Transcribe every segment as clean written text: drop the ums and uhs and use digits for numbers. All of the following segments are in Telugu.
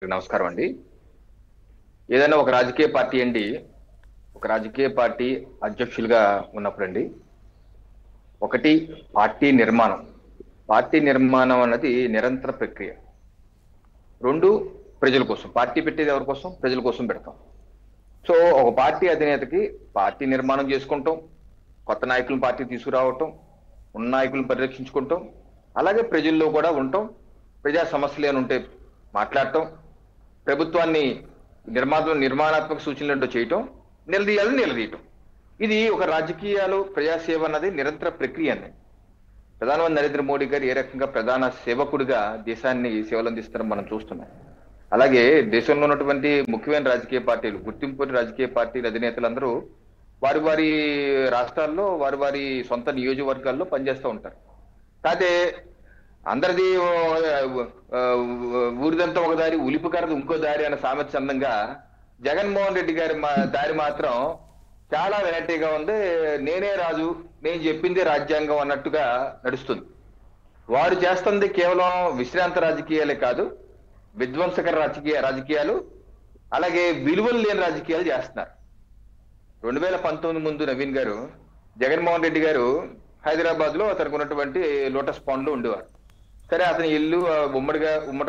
నమస్కారం అండి. ఏదైనా ఒక రాజకీయ పార్టీ అండి, ఒక రాజకీయ పార్టీ అధ్యక్షులుగా ఉన్నప్పుడండి, ఒకటి పార్టీ నిర్మాణం. పార్టీ నిర్మాణం అన్నది నిరంతర ప్రక్రియ. రెండు, ప్రజల కోసం. పార్టీ పెట్టేది ఎవరి కోసం? ప్రజల కోసం పెడతాం. సో ఒక పార్టీ అధినేతకి పార్టీ నిర్మాణం చేసుకుంటాం, కొత్త నాయకులను పార్టీ తీసుకురావటం, ఉన్న నాయకులను పరిరక్షించుకుంటాం, అలాగే ప్రజల్లో కూడా ఉంటాం, ప్రజా సమస్యలు ఏమైనా ఉంటే మాట్లాడటం, ప్రభుత్వాన్ని నిర్మాణాత్మక సూచనలు చేయటం, నిలదీయటం. ఇది ఒక రాజకీయాలు ప్రజాసేవ అన్నది నిరంతర ప్రక్రియ అండి. ప్రధానమంత్రి నరేంద్ర మోడీ గారు ఏ రకంగా ప్రధాన సేవకుడిగా దేశాన్ని సేవలు అందిస్తారని మనం చూస్తున్నాం. అలాగే దేశంలో ఉన్నటువంటి ముఖ్యమైన రాజకీయ పార్టీలు, గుర్తింపు రాజకీయ పార్టీల అధినేతలందరూ వారి వారి రాష్ట్రాల్లో వారి వారి సొంత నియోజకవర్గాల్లో పనిచేస్తూ ఉంటారు. కాదే అందరిది ఊరిదంతా ఒక దారి, ఉలిపికరది ఇంకో దారి అన్న సామెత చందంగా జగన్మోహన్ రెడ్డి గారి దారి మాత్రం చాలా వెరైటీగా ఉంది. నేనే రాజు, నేను చెప్పిందే రాజ్యాంగం అన్నట్టుగా నడుస్తుంది. వారు చేస్తుంది కేవలం విశ్రాంత రాజకీయాలే కాదు, విధ్వంసకర రాజకీయాలు, అలాగే విలువలు లేని రాజకీయాలు చేస్తున్నారు. 2019 ముందు నవీన్ గారు, జగన్మోహన్ రెడ్డి గారు హైదరాబాద్ లో తనకు ఉన్నటువంటి లోటస్ పాండ్ లో ఉండేవారు. సరే, అతని ఇల్లు ఉమ్మడి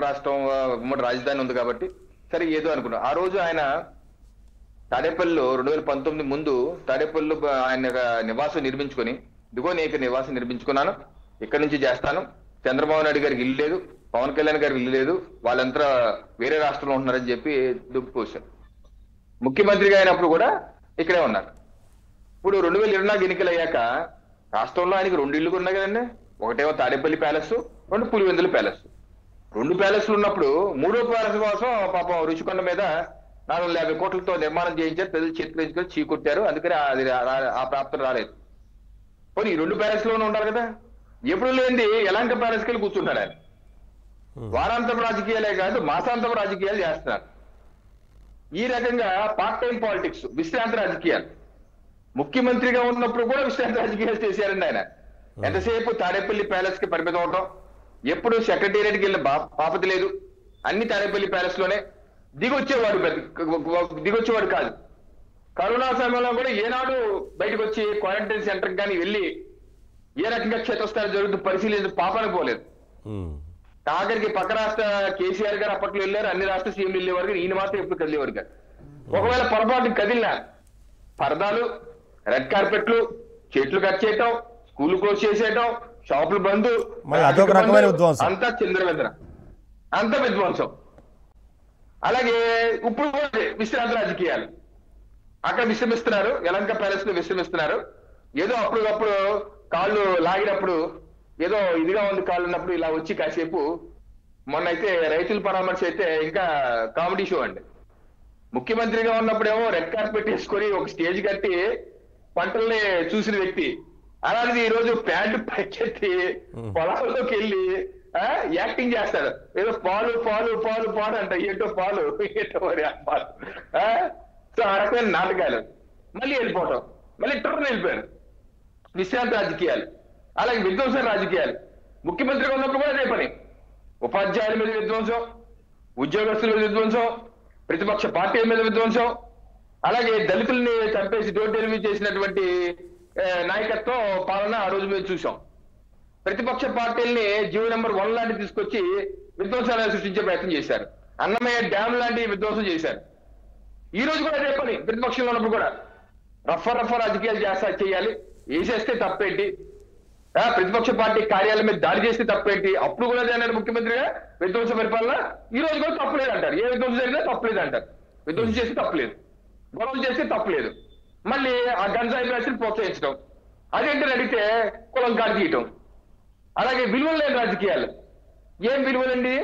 రాష్ట్రం, ఉమ్మడి రాజధాని ఉంది కాబట్టి సరే ఏదో అనుకున్నాం. ఆ రోజు ఆయన తాడేపల్లిలో 2019 ముందు తాడేపల్లిలో ఆయన నివాసం నిర్మించుకొని, ఇదిగో నేను నివాసం నిర్మించుకున్నాను, ఇక్కడి నుంచి చేస్తాను, చంద్రబాబు నాయుడు గారికి ఇల్లు లేదు, పవన్ కళ్యాణ్ గారికి ఇల్లు లేదు, వాళ్ళంతా వేరే రాష్ట్రంలో ఉంటున్నారని చెప్పి దుబ్బుకోశారు. ముఖ్యమంత్రిగా అయినప్పుడు కూడా ఇక్కడే ఉన్నారు. ఇప్పుడు 2024 ఎన్నికలు అయ్యాక రాష్ట్రంలో ఆయనకి 2 ఇళ్ళు ఉన్నాయి కదండి. ఒకటేమో తాడేపల్లి ప్యాలెస్, 2 పులివెందుల ప్యాలెస్. 2 ప్యాలెస్లు ఉన్నప్పుడు 3వ ప్యాలెస్ కోసం పాపం రుషికొండ మీద 450 కోట్లతో నిర్మాణం చేయించారు. ప్రజలు చేతులు చీకొట్టారు. అందుకని అది ఆ ప్రాప్తం రాలేదు. పోనీ ఈ 2 ప్యాలెస్ లోనే ఉంటారు కదా. ఎప్పుడు లేనిది ఎలాంటి ప్యాలెస్కి వెళ్ళి కూర్చుంటారు ఆయన. వారాంతపు రాజకీయాలే కాదు, మాసాంతపు రాజకీయాలు చేస్తున్నారు. ఈ రకంగా పార్ట్ టైం పాలిటిక్స్, విశ్రాంతి రాజకీయాలు. ముఖ్యమంత్రిగా ఉన్నప్పుడు కూడా విశ్రాంతి రాజకీయాలు చేశారండి ఆయన. ఎంతసేపు తాడేపల్లి ప్యాలెస్ కి పరిమితం అవటం, ఎప్పుడు సెక్రటేరియట్కి వెళ్ళిన పాపతి లేదు, అన్ని తాడేపల్లి ప్యాలెస్ లోనే. దిగొచ్చేవాడు కాదు. కరోనా సమయంలో కూడా ఏనాడు బయటకు వచ్చి క్వారంటైన్ సెంటర్ కానీ వెళ్ళి ఏ రకంగా క్షేత్రస్థాయి జరుగుతూ పరిశీలించి పాపానికి పోలేదు. ఆఖరికి పక్క రాష్ట్ర కేసీఆర్ గారు అప్పట్లో వెళ్ళారు, అన్ని రాష్ట్ర సీఎంలు వెళ్ళేవారు కానీ ఈయన మాత్రం ఎప్పుడు కదిలేవారు కాదు. ఒకవేళ పొరపాటు కదిలినా పరదాలు, రెడ్ కార్పెట్లు, చెట్లు కట్ చేయటం, స్కూల్ క్లోజ్ చేసేయటం, షాపులు బంద్, అంతా చంద్రవేంద్ర, అంత విధ్వంసం. అలాగే ఇప్పుడు విశ్రాంతి రాజకీయాలు. అక్కడ విశ్రమిస్తున్నారు, యలంక ప్యాలెస్ లో విశ్రమిస్తున్నారు. ఏదో అప్పటికప్పుడు కాళ్ళు లాగినప్పుడు, ఏదో ఇదిగా ఉంది కాళ్ళు ఉన్నప్పుడు ఇలా వచ్చి కాసేపు, మొన్న అయితే రైతుల పరామర్శ అయితే ఇంకా కామెడీ షో అండి. ముఖ్యమంత్రిగా ఉన్నప్పుడేమో రెడ్ కార్పెట్ వేసుకొని ఒక స్టేజ్ కట్టి పంటల్ని చూసిన వ్యక్తి, అలాంటిది ఈ రోజు ప్యాంటు పైకెత్తి పొలాల్లోకి వెళ్ళి యాక్టింగ్ చేస్తాడు. ఏదో పాలు పాలు పాలు పాలు అంట, ఏంటో పాలు, ఏంటో మరి పాలు. సో ఆ రకమైన నాటకాలు. మళ్ళీ వెళ్ళిపోవటం, మళ్ళీ టర్న్ వెళ్ళిపోయారు. విశ్రాంతి రాజకీయాలు. అలాగే విధ్వంస రాజకీయాలు. ముఖ్యమంత్రిగా ఉన్నప్పుడు కూడా అదే పని. ఉపాధ్యాయుల మీద విధ్వంసం, ఉద్యోగస్తుల మీద విధ్వంసం, ప్రతిపక్ష పార్టీల మీద విధ్వంసం, అలాగే దళితుల్ని చంపేసి డోర్ డెలివరీ చేసినటువంటి నాయకత్వం పాలన ఆ రోజు మేము చూసాం. ప్రతిపక్ష పార్టీల్ని జీవో నెంబర్ 1 లాంటి తీసుకొచ్చి విధ్వంసాలను సృష్టించే ప్రయత్నం చేశారు. అన్నమయ్య డ్యామ్ లాంటి విధ్వంసం చేశారు. ఈ రోజు కూడా అదే పని. ప్రతిపక్షంలో ఉన్నప్పుడు కూడా రఫ రాజకీయాలు చేయాలి. వేసేస్తే తప్పేంటి, ప్రతిపక్ష పార్టీ కార్యాలయం మీద దాడి చేస్తే తప్పేంటి, అప్పుడు కూడా అన్నారు ముఖ్యమంత్రిగా విధ్వంస పరిపాలన. ఈ రోజు కూడా తప్పలేదు అంటారు. ఏ విధ్వంసం జరిగినా తప్పలేదు అంటారు. విధ్వంసం చేస్తే తప్పలేదు, గొడవలు చేస్తే తప్పలేదు. మళ్ళీ ఆ గంజాయి బ్యాచ్ని ప్రోత్సహించడం, అదేంటని అడిగితే కులం కాడి తీయటం. అలాగే విలువలు లేని రాజకీయాలు. ఏం విలువలండి?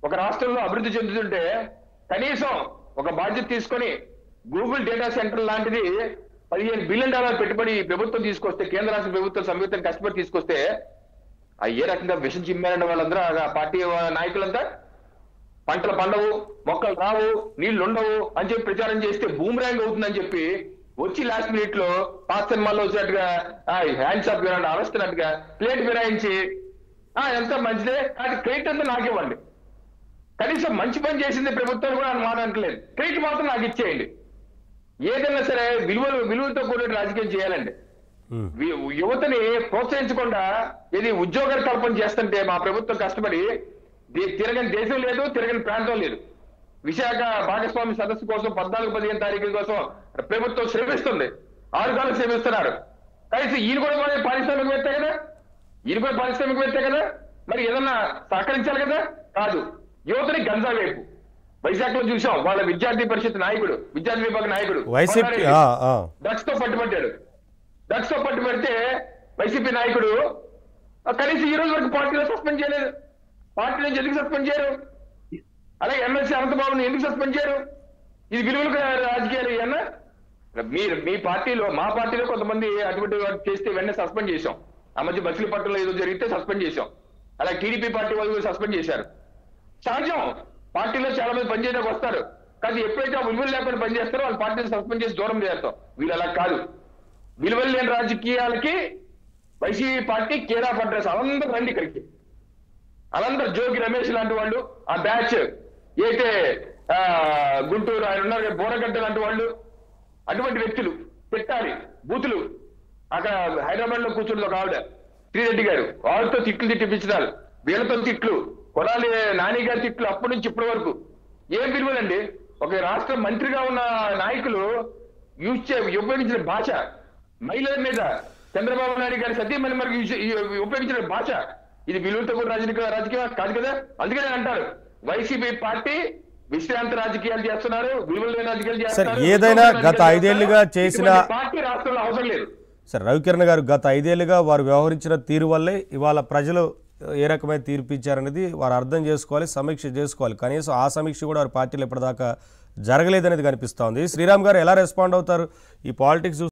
ఒక రాష్ట్రంలో అభివృద్ధి చెందుతుంటే కనీసం ఒక బాధ్యత తీసుకొని గూగుల్ డేటా సెంటర్ లాంటిది $15 బిలియన్ పెట్టుబడి ప్రభుత్వం తీసుకొస్తే, కేంద్ర రాష్ట్ర ప్రభుత్వం సంయుక్తం కష్టపడి తీసుకొస్తే, ఏ రకంగా విషం చిమ్మారండి వాళ్ళందరూ. ఆ పార్టీ నాయకులంతా పంటలు పండవు, మొక్కలు రావు, నీళ్లు ఉండవు అని చెప్పి ప్రచారం చేస్తే బూమ్రాంగ్ అవుతుందని చెప్పి వచ్చి లాస్ట్ మినిట్ లో పాత సినిమాల్లో వచ్చినట్టుగా హ్యాండ్స్ ఆఫ్ అరెస్తున్నట్టుగా ప్లేట్ ఫిరాయించి ఎంత మంచిదే, అది క్రెడిట్ అంతా నాకివ్వండి, కనీసం మంచి పని చేసింది ప్రభుత్వం కూడా అని మాట అంటలేదు. క్రెడిట్ మాత్రం నాకు ఇచ్చేయండి. ఏదైనా సరే విలువలతో కూడిన రాజకీయం చేయాలండి. యువతని ప్రోత్సహించకుండా ఇది ఉద్యోగాలు కల్పన చేస్తుంటే మా ప్రభుత్వం కష్టపడి తిరగని దేశం లేదు, తిరగని ప్రాంతం లేదు. విశాఖ భాగస్వామి సదస్సు కోసం 14-15 తారీఖుల కోసం ప్రభుత్వం శ్రమిస్తుంది. 6 కాలం శ్రమిస్తున్నారు. కనీసం ఈయన కూడా పారిశ్రామికవేత్తే కదా, మరి ఏదన్నా సహకరించాలి కదా. కాదు, యువతని గంజా వైపు. వైజాగ్ లో చూసాం, వాళ్ళ విద్యార్థి పరిషత్ నాయకుడు, విద్యార్థి విభాగ నాయకుడు డ్రగ్స్ తో పట్టుబట్టాడు. డ్రగ్స్ తో పట్టుబడితే వైసీపీ నాయకుడు కనీసం ఈ రోజు వరకు పార్టీలో సస్పెండ్ చేయలేదు. పార్టీ నుంచి ఎందుకు సస్పెండ్ చేయరు? అలాగే ఎమ్మెల్సీ అనంతబాబుని ఎందుకు సస్పెండ్ చేయరు? ఇది విలువలు రాజకీయాలు అన్నా. మీ పార్టీలో, మా పార్టీలో కొంతమంది అటువంటి చేస్తే వెంటనే సస్పెండ్ చేశాం. ఆ మధ్య మచిలీపట్నంలో ఏదో జరిగితే సస్పెండ్ చేశాం. అలాగే టీడీపీ పార్టీ వాళ్ళు సస్పెండ్ చేశారు. సహజం, పార్టీలో చాలా మంది పనిచేయడానికి వస్తారు. కానీ ఎప్పుడైతే ఆ విలువలు లేకుండా పనిచేస్తారో వాళ్ళ పార్టీని సస్పెండ్ చేసి దూరం చేస్తాం. వీళ్ళు అలా కాదు. విలువలు లేని రాజకీయాలకి YCP party care of address. అందరూ రండి ఇక్కడికి. వాళ్ళందరూ జోగి రమేష్ లాంటి వాళ్ళు, ఆ బ్యాచ్ అయితే గుంటూరు ఆయన ఉన్నారు బోరగడ్డ లాంటి వాళ్ళు, అటువంటి వ్యక్తులు పెట్టాలి బూతులు. అక్కడ హైదరాబాద్ లో కూర్చుంది ఒక ఆవిడ శ్రీరెడ్డి గారు, వాళ్ళతో తిట్లు తిట్టిపించారు, వీళ్ళతో తిట్లు, కొడాలి నాని గారి తిట్లు. అప్పటి నుంచి ఇప్పటి వరకు ఏం విలువలండి? ఒక రాష్ట్ర మంత్రిగా ఉన్న నాయకులు ఉపయోగించిన భాష, మహిళల మీద చంద్రబాబు నాయుడు గారి సతీమణి మనకు ఉపయోగించిన భాష, ఇది విలువలతో కూడా రాజకీయం కాదు కదా. అందుకనే అంటారు వైసీపీ పార్టీ విశ్రాంతి రాజకీయాలు చేస్తున్నారు, విలువలు లేని రాజకీయాలు చేస్తున్నారు. ఏదైనా గత 5 ఏళ్లుగా చేసిన పార్టీ రాష్ట్రంలో అవసరం లేదు. సార్, రవికిరణ్ గారు గత 5 ఏళ్లుగా వారు వ్యవహరించిన తీరు వల్లే ఇవాళ ప్రజలు ఏ రకమైన తీర్పు ఇచ్చారనేది వారు అర్థం చేసుకోవాలి, సమీక్ష చేసుకోవాలి. కనీసం ఆ సమీక్ష కూడా వారి పార్టీలో ఇప్పటిదాకా జరగలేదనేది కనిపిస్తోంది. శ్రీరామ్ గారు ఎలా రెస్పాండ్ అవుతారు ఈ పాలిటిక్స్